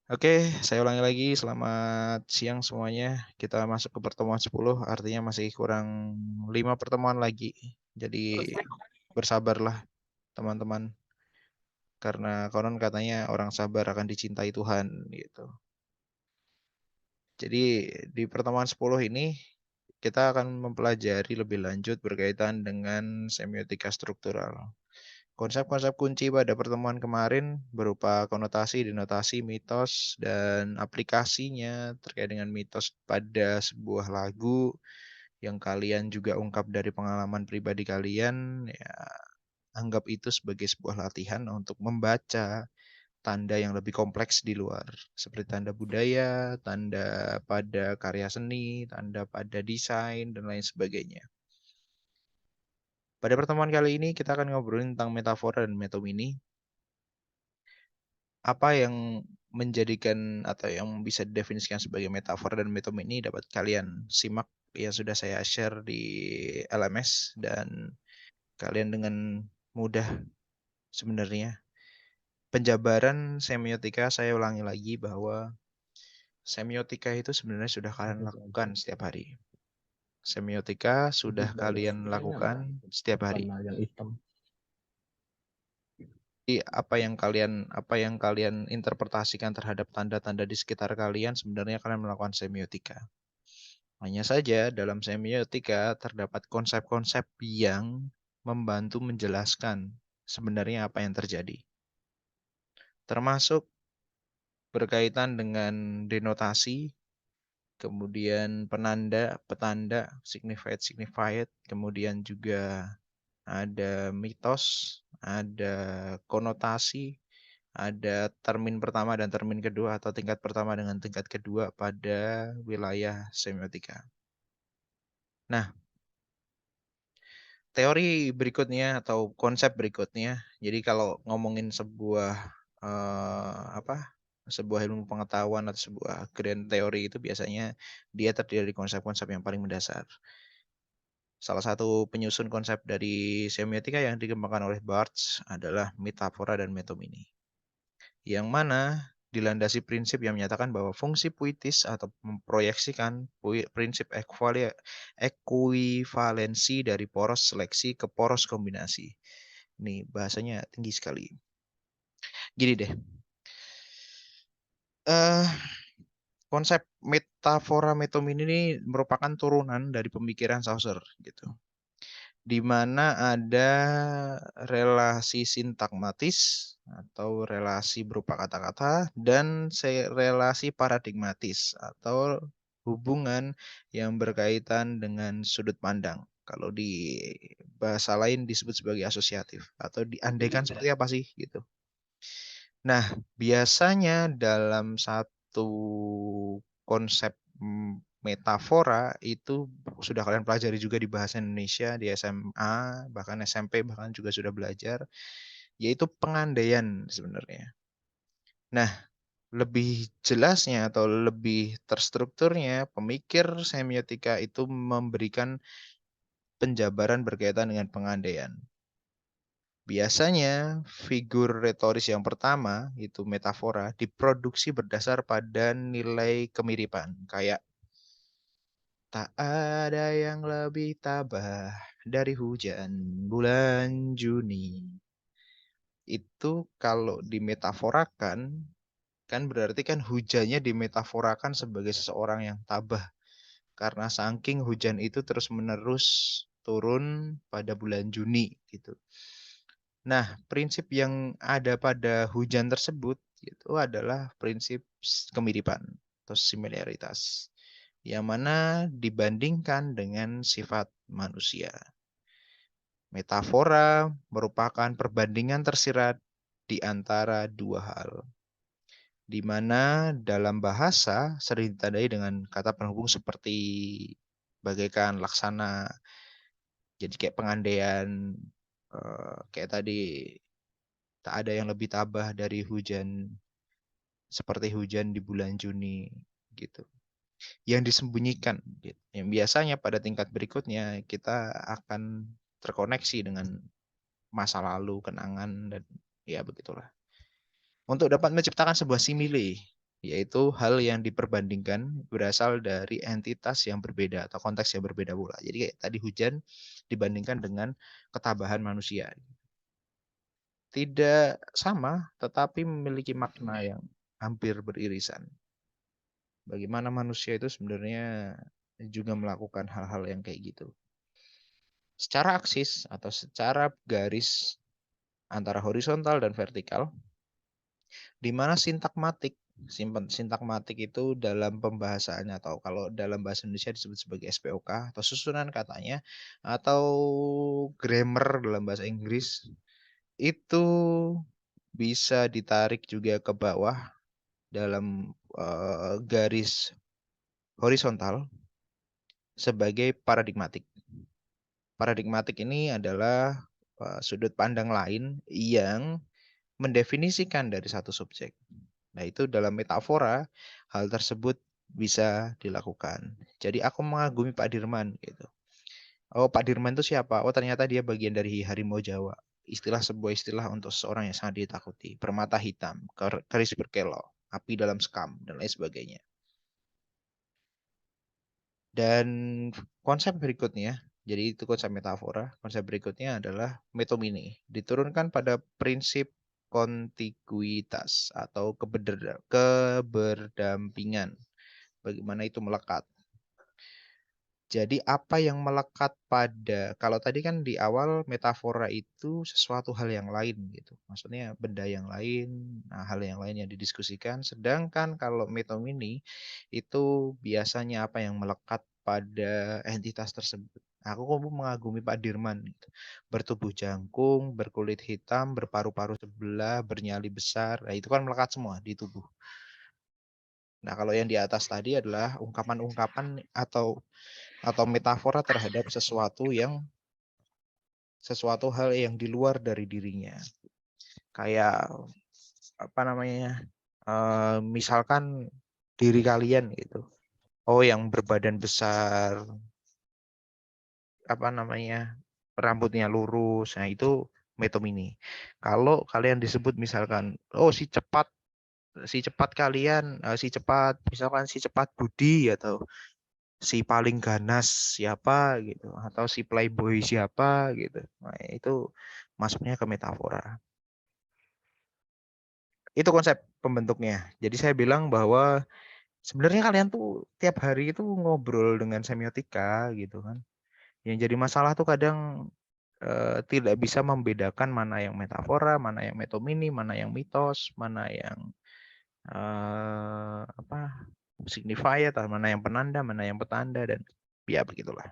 Oke, saya ulangi lagi. Selamat siang semuanya. Kita masuk ke pertemuan 10, artinya masih kurang 5 pertemuan lagi. Jadi bersabarlah teman-teman. Karena konon katanya orang sabar akan dicintai Tuhan gitu. Jadi di pertemuan 10 ini kita akan mempelajari lebih lanjut berkaitan dengan semiotika struktural. Konsep-konsep kunci pada pertemuan kemarin berupa konotasi, denotasi, mitos, dan aplikasinya terkait dengan mitos pada sebuah lagu yang kalian juga ungkap dari pengalaman pribadi kalian, ya anggap itu sebagai sebuah latihan untuk membaca tanda yang lebih kompleks di luar, seperti tanda budaya, tanda pada karya seni, tanda pada desain, dan lain sebagainya. Pada pertemuan kali ini kita akan ngobrolin tentang metafora dan metomini. Apa yang menjadikan atau yang bisa didefinisikan sebagai metafora dan metomini dapat kalian simak yang sudah saya share di LMS dan kalian dengan mudah sebenarnya. Penjabaran semiotika saya ulangi lagi bahwa semiotika itu sebenarnya sudah kalian lakukan setiap hari. Semiotika sudah kalian lakukan setiap hari. Warna yang hitam. Jadi apa yang kalian interpretasikan terhadap tanda-tanda di sekitar kalian sebenarnya kalian melakukan semiotika. Hanya saja dalam semiotika terdapat konsep-konsep yang membantu menjelaskan sebenarnya apa yang terjadi. Termasuk berkaitan dengan denotasi, kemudian penanda, petanda, signified, signified, kemudian juga ada mitos, ada konotasi, ada termin pertama dan termin kedua atau tingkat pertama dengan tingkat kedua pada wilayah semiotika. Nah, teori berikutnya atau konsep berikutnya. Jadi kalau ngomongin sebuah sebuah ilmu pengetahuan atau sebuah grand teori itu biasanya dia terdiri dari konsep-konsep yang paling mendasar. Salah satu penyusun konsep dari semiotika yang dikembangkan oleh Barthes adalah metafora dan metomini. Yang mana dilandasi prinsip yang menyatakan bahwa fungsi puitis atau memproyeksikan prinsip ekuivalensi dari poros seleksi ke poros kombinasi. Ini bahasanya tinggi sekali. Gini deh, eh konsep metafora metomini ini merupakan turunan dari pemikiran Saussure gitu. Di mana ada relasi sintagmatis atau relasi berupa kata-kata dan relasi paradigmatis atau hubungan yang berkaitan dengan sudut pandang. Kalau di bahasa lain disebut sebagai asosiatif atau diandaikan seperti apa sih gitu. Nah, biasanya dalam satu konsep metafora itu sudah kalian pelajari juga di bahasa Indonesia, di SMA, bahkan SMP, bahkan juga sudah belajar, yaitu pengandaian sebenarnya. Nah, lebih jelasnya atau lebih terstrukturnya, pemikir semiotika itu memberikan penjabaran berkaitan dengan pengandaian. Biasanya figur retoris yang pertama, itu metafora, diproduksi berdasar pada nilai kemiripan. Kayak tak ada yang lebih tabah dari hujan bulan Juni. Itu kalau dimetaforakan, kan berarti kan hujannya dimetaforakan sebagai seseorang yang tabah. Karena saking hujan itu terus-menerus turun pada bulan Juni gitu. Nah, prinsip yang ada pada hujan tersebut itu adalah prinsip kemiripan atau similaritas, yang mana dibandingkan dengan sifat manusia. Metafora merupakan perbandingan tersirat di antara dua hal, di mana dalam bahasa sering ditandai dengan kata penghubung seperti bagaikan laksana, jadi kayak pengandaian, kayak tadi tak ada yang lebih tabah dari hujan seperti hujan di bulan Juni gitu. Yang disembunyikan gitu. Yang biasanya pada tingkat berikutnya kita akan terkoneksi dengan masa lalu, kenangan dan ya begitulah. untuk dapat menciptakan sebuah simile, yaitu hal yang diperbandingkan berasal dari entitas yang berbeda atau konteks yang berbeda pula. Jadi kayak tadi hujan dibandingkan dengan ketabahan manusia. Tidak sama, tetapi memiliki makna yang hampir beririsan. Bagaimana manusia itu sebenarnya juga melakukan hal-hal yang kayak gitu. Secara aksis atau secara garis antara horizontal dan vertikal, di mana sintakmatik itu dalam pembahasannya atau kalau dalam bahasa Indonesia disebut sebagai SPOK atau susunan katanya atau grammar dalam bahasa Inggris itu bisa ditarik juga ke bawah dalam garis horizontal sebagai paradigmatik. Paradigmatik ini adalah sudut pandang lain yang mendefinisikan dari satu subjek. Nah, itu dalam metafora hal tersebut bisa dilakukan. Jadi aku mengagumi Pak Dirman gitu. Oh, Pak Dirman itu siapa? Oh, ternyata dia bagian dari harimau Jawa. Sebuah istilah untuk seseorang yang sangat ditakuti. Permata hitam, keris berkelok, api dalam sekam, dan lain sebagainya. Dan konsep berikutnya, jadi itu konsep metafora. Konsep berikutnya adalah metomini. Diturunkan pada prinsip kontiguitas atau keberdampingan. Bagaimana itu melekat. Jadi apa yang melekat pada, kalau tadi kan di awal metafora itu sesuatu hal yang lain gitu. Maksudnya benda yang lain, nah, hal yang lain yang didiskusikan. Sedangkan kalau metomini itu biasanya apa yang melekat pada entitas tersebut. Aku kok mengagumi Pak Dirman gitu. Bertubuh jangkung, berkulit hitam, berparu-paru sebelah, bernyali besar. Nah, itu kan melekat semua di tubuh. Nah, kalau yang di atas tadi adalah ungkapan-ungkapan atau metafora terhadap sesuatu hal yang di luar dari dirinya. Kayak apa namanya? Misalkan diri kalian gitu. Oh, yang berbadan besar, apa namanya? Rambutnya lurus. Nah, itu metomini. Kalau kalian disebut misalkan, oh si cepat kalian, si cepat, misalkan si cepat Budi atau si paling ganas siapa gitu atau si playboy siapa gitu. Nah, itu masuknya ke metafora. Itu konsep pembentuknya. Jadi saya bilang bahwa sebenarnya kalian tuh tiap hari itu ngobrol dengan semiotika gitu kan. Yang jadi masalah tuh kadang tidak bisa membedakan mana yang metafora, mana yang metomini, mana yang mitos, mana yang apa signifier, mana yang penanda, mana yang petanda dan ya begitulah.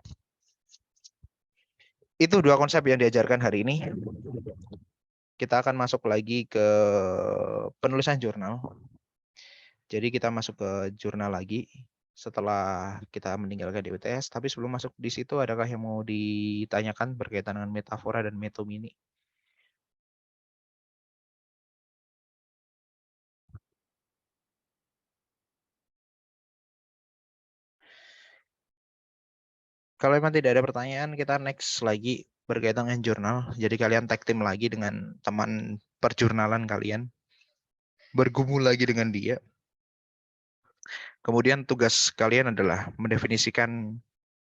Itu dua konsep yang diajarkan hari ini. Kita akan masuk lagi ke penulisan jurnal. Jadi kita masuk ke jurnal lagi setelah kita meninggalkan DWTS. Tapi sebelum masuk di situ, adakah yang mau ditanyakan berkaitan dengan metafora dan metomini? Kalau memang tidak ada pertanyaan, kita next lagi berkaitan dengan jurnal. Jadi kalian tag team lagi dengan teman perjurnalan kalian. Bergumul lagi dengan dia. Kemudian tugas kalian adalah mendefinisikan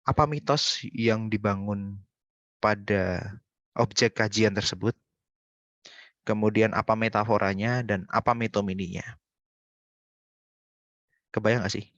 apa mitos yang dibangun pada objek kajian tersebut, kemudian apa metaforanya, dan apa metomininya. Kebayang nggak sih?